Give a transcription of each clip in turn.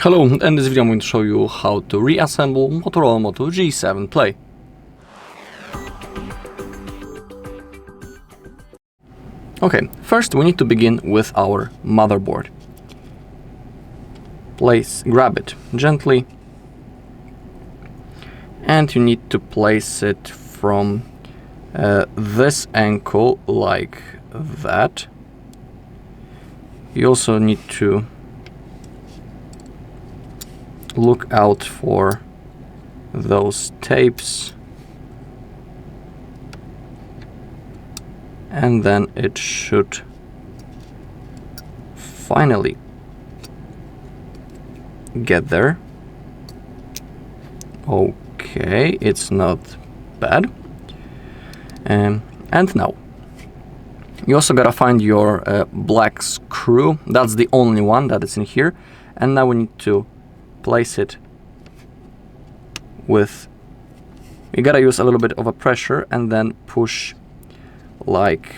Hello, in this video I'm going to show you how to reassemble Motorola Moto G7 Play. Okay, first we need to begin with our motherboard. Grab it gently, and you need to place it from this angle like that. You also need to look out for those tapes, and then it should finally get there. Okay, it's not bad. And now you also gotta find your black screw. That's the only one that is in here, and now we need to place it with, you gotta use a little bit of a pressure and then push like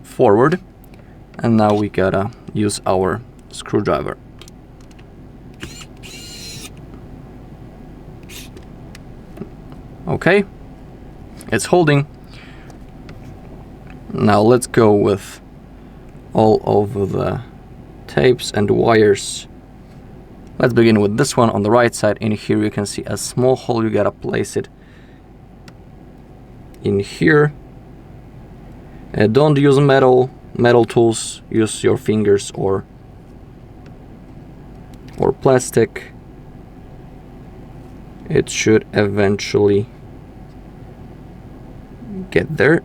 forward, and now we gotta use our screwdriver. Okay, it's holding. Now let's go with all of the tapes and wires. Let's begin with this one on the right side. In here you can see a small hole. You gotta place it in here. Don't use metal tools. Use your fingers or plastic. It should eventually get there.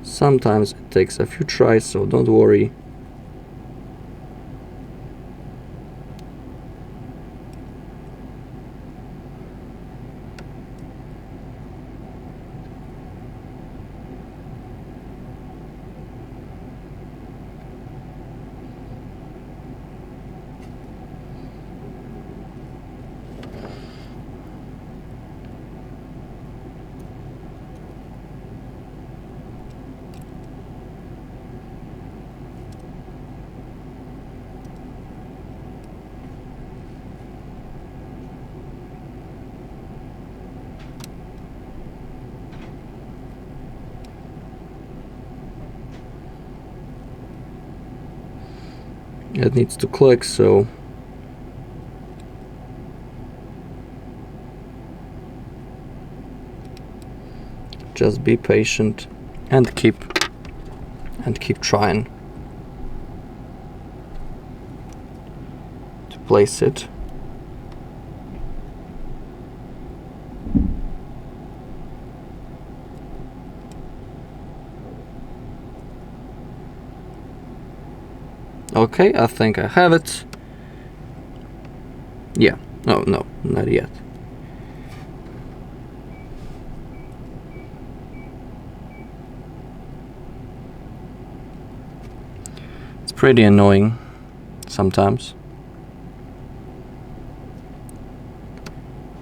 Sometimes it takes a few tries, so don't worry. It needs to click, so just be patient and keep trying to place it. Okay, I think I have it. Yeah, no, not yet. It's pretty annoying sometimes,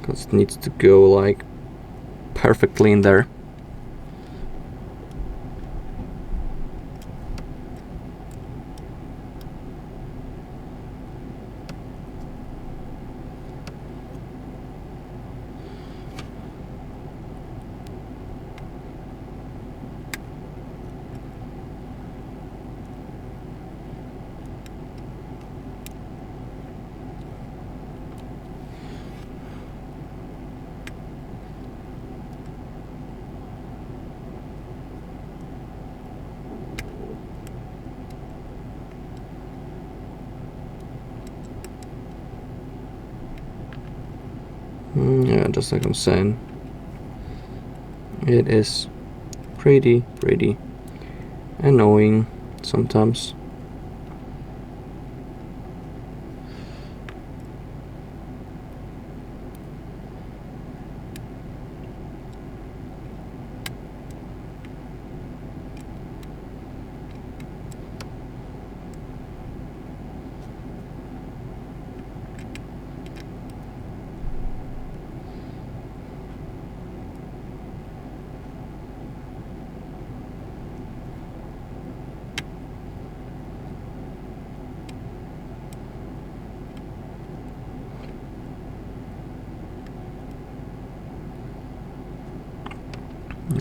because it needs to go like perfectly in there. Yeah, just like I'm saying, it is pretty annoying sometimes.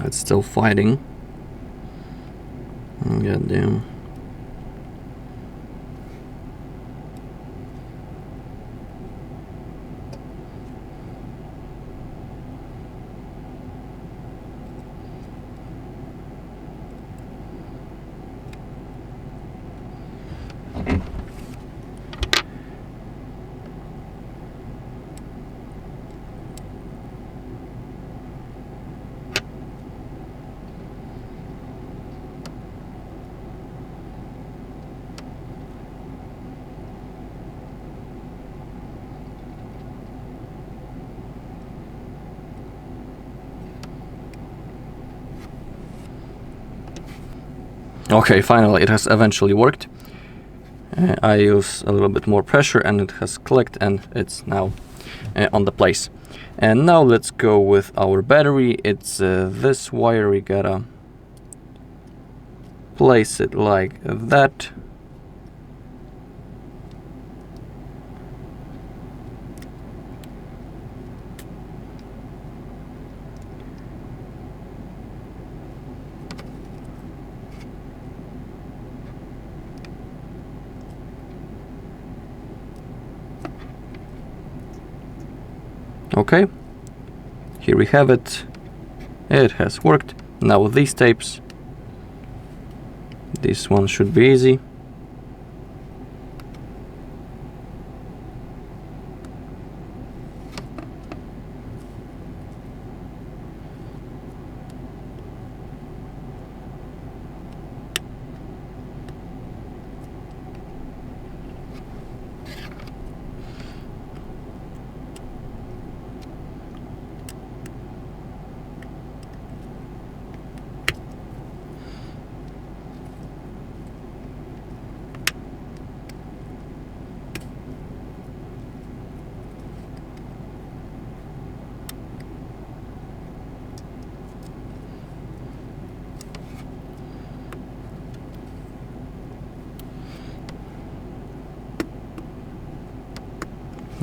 it's still fighting. God damn. Okay, finally it has eventually worked. I use a little bit more pressure and it has clicked and it's now on the place. And now let's go with our battery. It's this wire. We gotta place it like that. Okay, here we have it. It has worked. Now with these tapes, this one should be easy.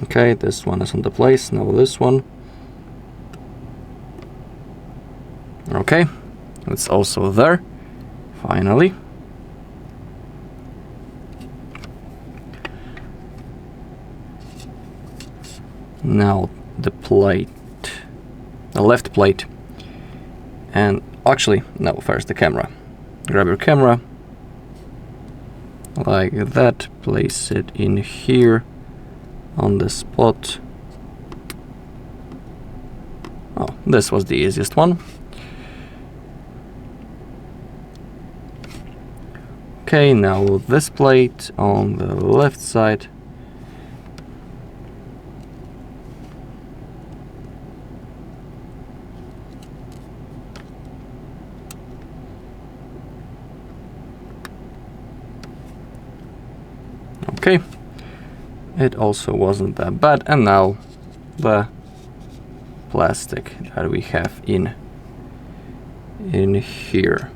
Okay, this one is on the place. Now this one. Okay, it's also there. Finally. Now the plate, the left plate. And actually, no, first the camera. Grab your camera. Like that. Place it in here. On the spot. Oh, this was the easiest one. Okay, now this plate on the left side. Okay. It also wasn't that bad. And now the plastic that we have in here.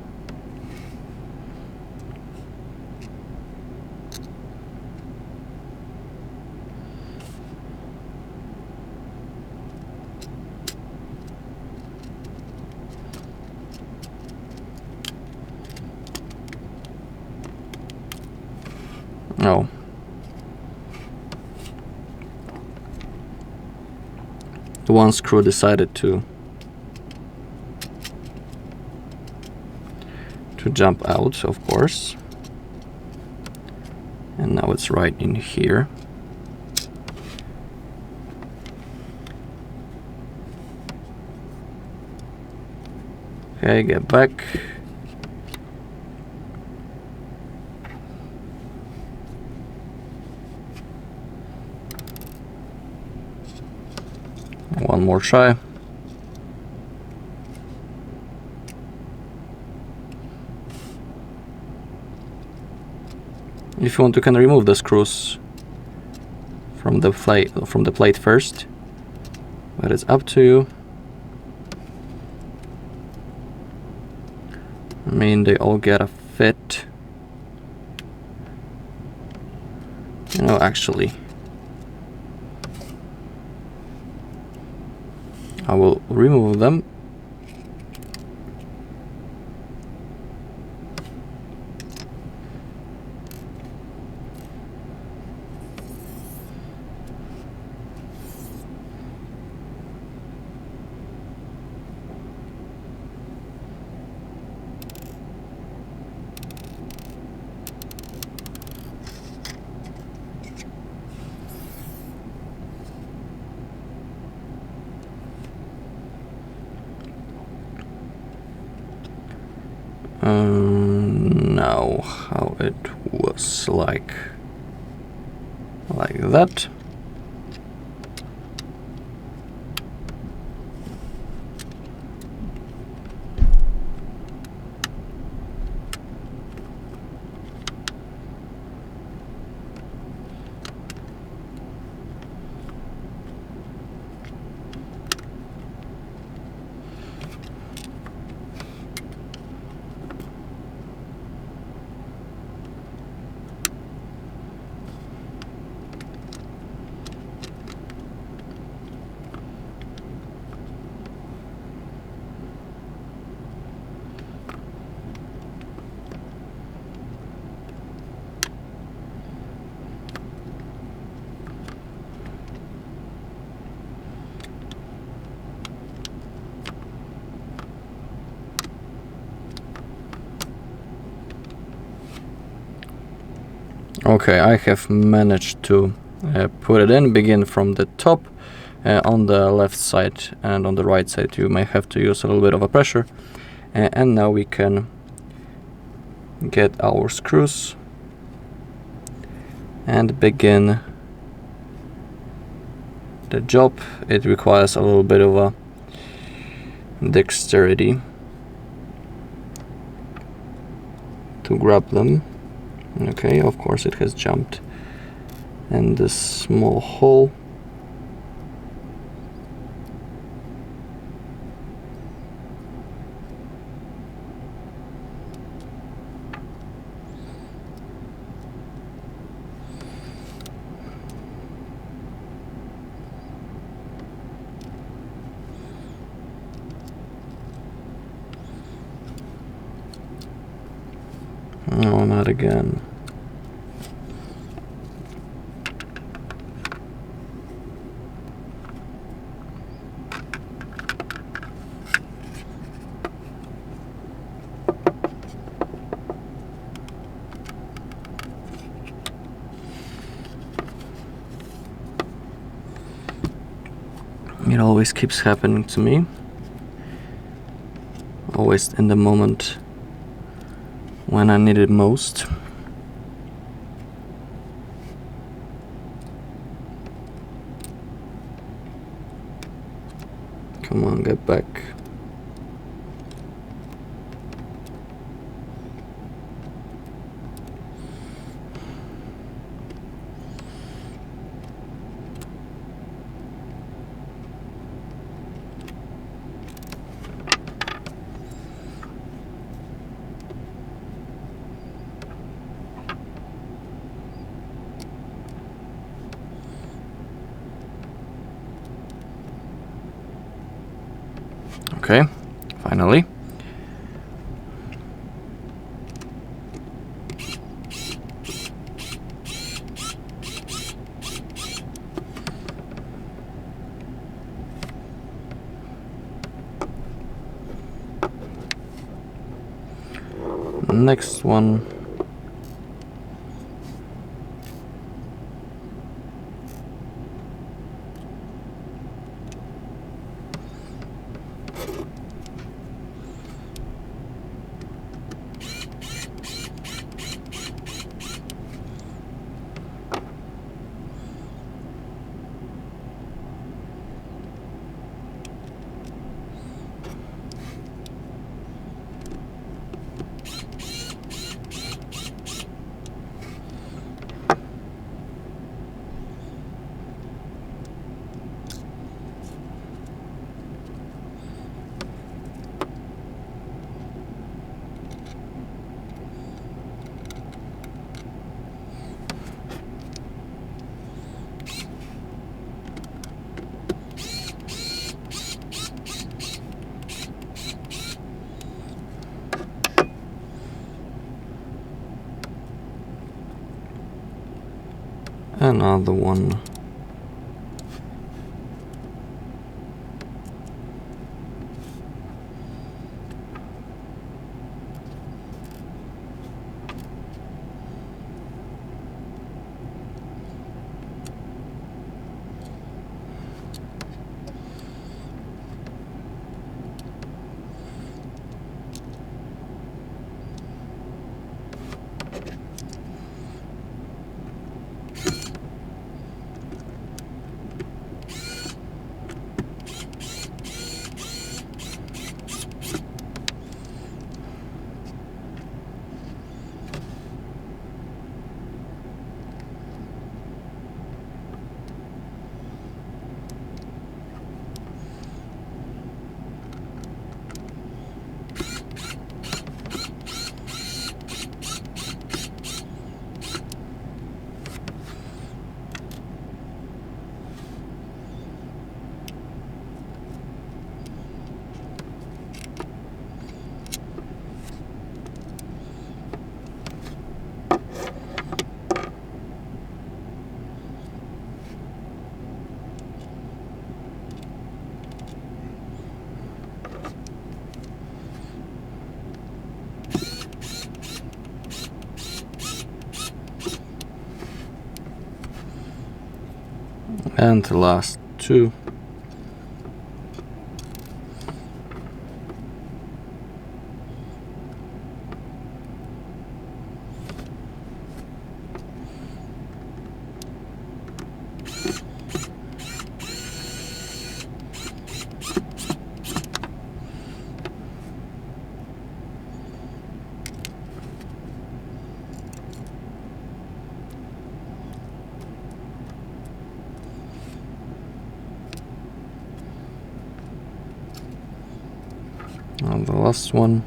Oh. One screw decided to jump out, of course, and now it's right in here. Okay, get back. One more try. If you want, you can remove the screws from the plate first, but it's up to you. I mean, they all gotta fit. You know, actually, I will remove them. Now how it was like that. Okay, I have managed to put it in, begin from the top. On the left side and on the right side you may have to use a little bit of a pressure, and now we can get our screws and begin the job. It requires a little bit of a dexterity to grab them. Okay, of course it has jumped in this small hole. No, not again. It always keeps happening to me. Always in the moment when I need it most. Come on, get back. Okay, finally. Next one. Another one. and the last two. And the last one.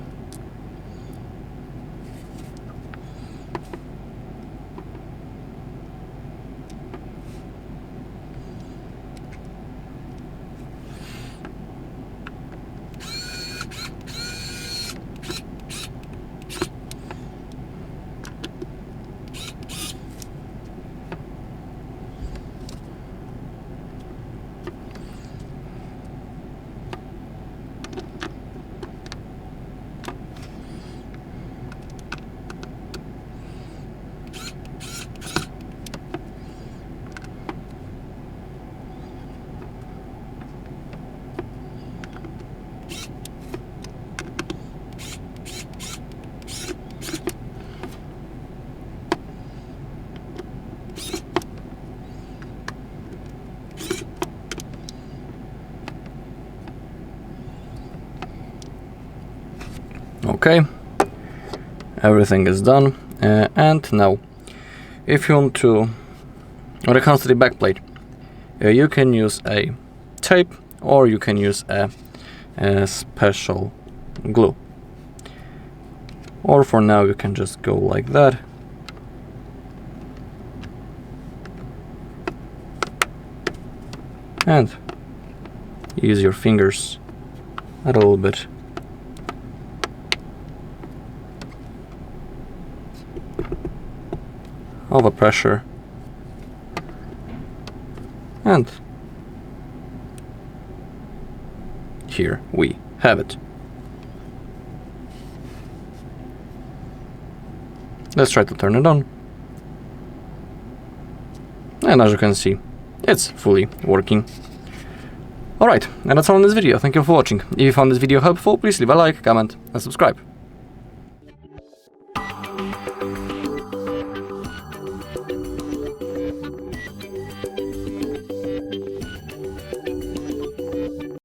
Okay, everything is done, and now if you want to, when it comes to the backplate, you can use a tape or you can use a special glue, or for now you can just go like that. And use your fingers a little bit. Of a pressure, and here we have it. Let's try to turn it on, and as you can see, it's fully working. Alright, and that's all in this video. Thank you for watching. If you found this video helpful, please leave a like, comment and subscribe.